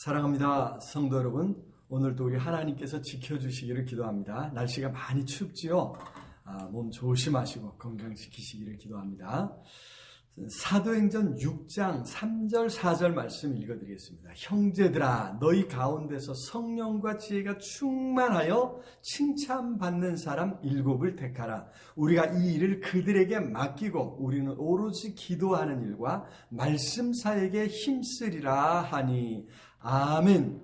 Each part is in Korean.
사랑합니다. 성도 여러분, 오늘도 우리 하나님께서 지켜주시기를 기도합니다. 날씨가 많이 춥지요? 몸 조심하시고 건강 지키시기를 기도합니다. 사도행전 6장 3절 4절 말씀 읽어드리겠습니다. 형제들아, 너희 가운데서 성령과 지혜가 충만하여 칭찬받는 사람 7을 택하라. 우리가 이 일을 그들에게 맡기고 우리는 오로지 기도하는 일과 말씀 사역에 힘쓰리라 하니. 아멘.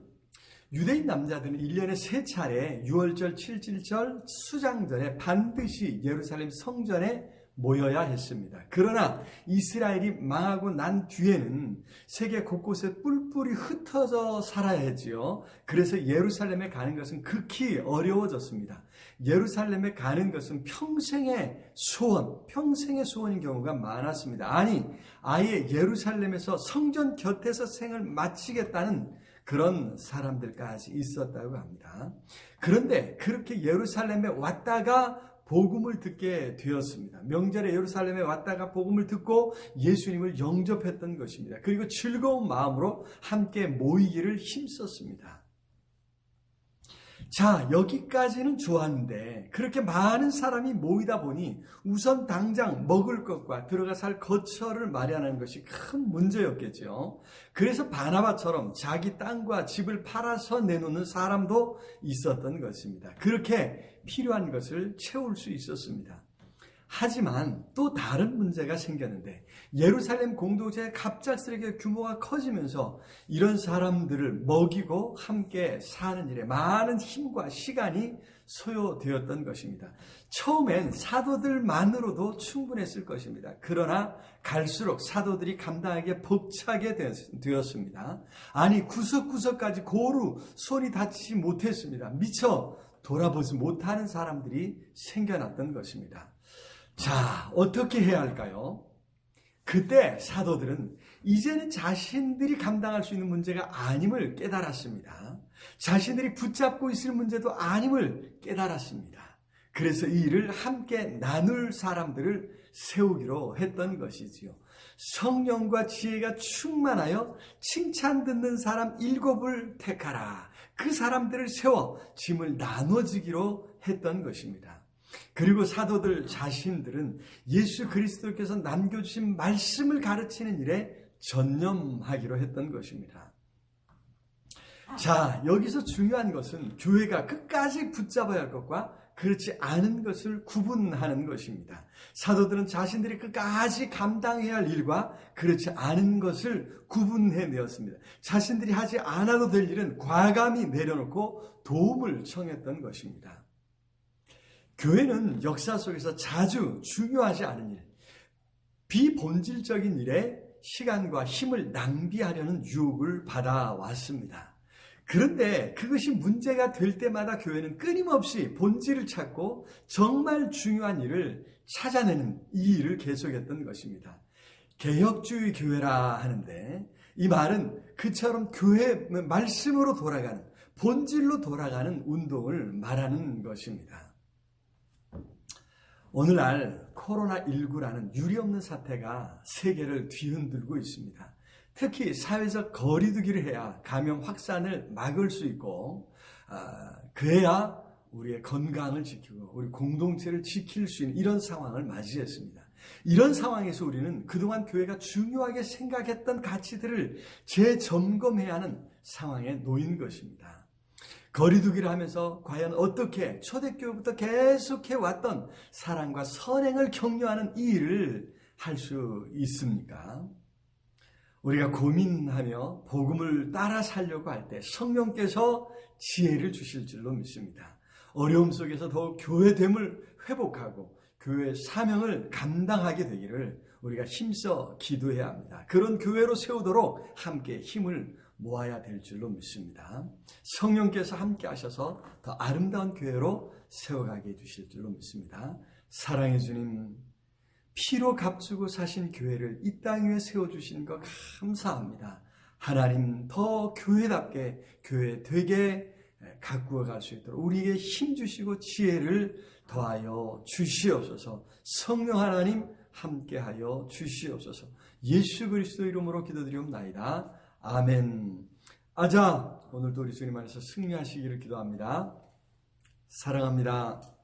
유대인 남자들은 1년에 3차례 6월절, 7.7절, 수장절에 반드시 예루살렘 성전에 모여야 했습니다. 그러나 이스라엘이 망하고 난 뒤에는 세계 곳곳에 뿔뿔이 흩어져 살아야 했지요. 그래서 예루살렘에 가는 것은 극히 어려워졌습니다. 예루살렘에 가는 것은 평생의 소원인 경우가 많았습니다. 아예 예루살렘에서 성전 곁에서 생을 마치겠다는 그런 사람들까지 있었다고 합니다. 그런데 그렇게 예루살렘에 왔다가 복음을 듣게 되었습니다. 명절에 예루살렘에 왔다가 복음을 듣고 예수님을 영접했던 것입니다. 그리고 즐거운 마음으로 함께 모이기를 힘썼습니다. 자, 여기까지는 좋았는데 그렇게 많은 사람이 모이다 보니 우선 당장 먹을 것과 들어가 살 거처를 마련하는 것이 큰 문제였겠죠. 그래서 바나바처럼 자기 땅과 집을 팔아서 내놓는 사람도 있었던 것입니다. 그렇게 필요한 것을 채울 수 있었습니다. 하지만 또 다른 문제가 생겼는데 예루살렘 공동체의 갑작스럽게 규모가 커지면서 이런 사람들을 먹이고 함께 사는 일에 많은 힘과 시간이 소요되었던 것입니다. 처음엔 사도들만으로도 충분했을 것입니다. 그러나 갈수록 사도들이 감당하기에 벅차게 되었습니다. 구석구석까지 고루 손이 닿지 못했습니다. 미처 돌아보지 못하는 사람들이 생겨났던 것입니다. 자, 어떻게 해야 할까요? 그때 사도들은 이제는 자신들이 감당할 수 있는 문제가 아님을 깨달았습니다. 자신들이 붙잡고 있을 문제도 아님을 깨달았습니다. 그래서 이 일을 함께 나눌 사람들을 세우기로 했던 것이지요. 성령과 지혜가 충만하여 칭찬 듣는 사람 7을 택하라. 그 사람들을 세워 짐을 나눠주기로 했던 것입니다. 그리고 사도들 자신들은 예수 그리스도께서 남겨주신 말씀을 가르치는 일에 전념하기로 했던 것입니다. 자, 여기서 중요한 것은 교회가 끝까지 붙잡아야 할 것과 그렇지 않은 것을 구분하는 것입니다. 사도들은 자신들이 끝까지 감당해야 할 일과 그렇지 않은 것을 구분해내었습니다. 자신들이 하지 않아도 될 일은 과감히 내려놓고 도움을 청했던 것입니다. 교회는 역사 속에서 자주 중요하지 않은 일, 비본질적인 일에 시간과 힘을 낭비하려는 유혹을 받아왔습니다. 그런데 그것이 문제가 될 때마다 교회는 끊임없이 본질을 찾고 정말 중요한 일을 찾아내는 이 일을 계속했던 것입니다. 개혁주의 교회라 하는데 이 말은 그처럼 교회 말씀으로 돌아가는, 본질로 돌아가는 운동을 말하는 것입니다. 오늘날 코로나19라는 유례없는 사태가 세계를 뒤흔들고 있습니다. 특히 사회적 거리두기를 해야 감염 확산을 막을 수 있고 그래야 우리의 건강을 지키고 우리 공동체를 지킬 수 있는 이런 상황을 맞이했습니다. 이런 상황에서 우리는 그동안 교회가 중요하게 생각했던 가치들을 재점검해야 하는 상황에 놓인 것입니다. 거리두기를 하면서 과연 어떻게 초대교회부터 계속해왔던 사랑과 선행을 격려하는 이 일을 할 수 있습니까? 우리가 고민하며 복음을 따라 살려고 할 때 성령께서 지혜를 주실 줄로 믿습니다. 어려움 속에서 더욱 교회됨을 회복하고 교회의 사명을 감당하게 되기를 우리가 힘써 기도해야 합니다. 그런 교회로 세우도록 함께 힘을 모아야 될 줄로 믿습니다. 성령께서 함께 하셔서 더 아름다운 교회로 세워가게 해주실 줄로 믿습니다. 사랑해 주님, 피로 값주고 사신 교회를 이 땅 위에 세워주신 것 감사합니다. 하나님, 더 교회답게 교회 되게 가꾸어 갈 수 있도록 우리에게 힘 주시고 지혜를 더하여 주시옵소서. 성령 하나님 함께하여 주시옵소서. 예수 그리스도 이름으로 기도드리옵나이다. 아멘. 아자, 오늘도 우리 주님 안에서 승리하시기를 기도합니다. 사랑합니다.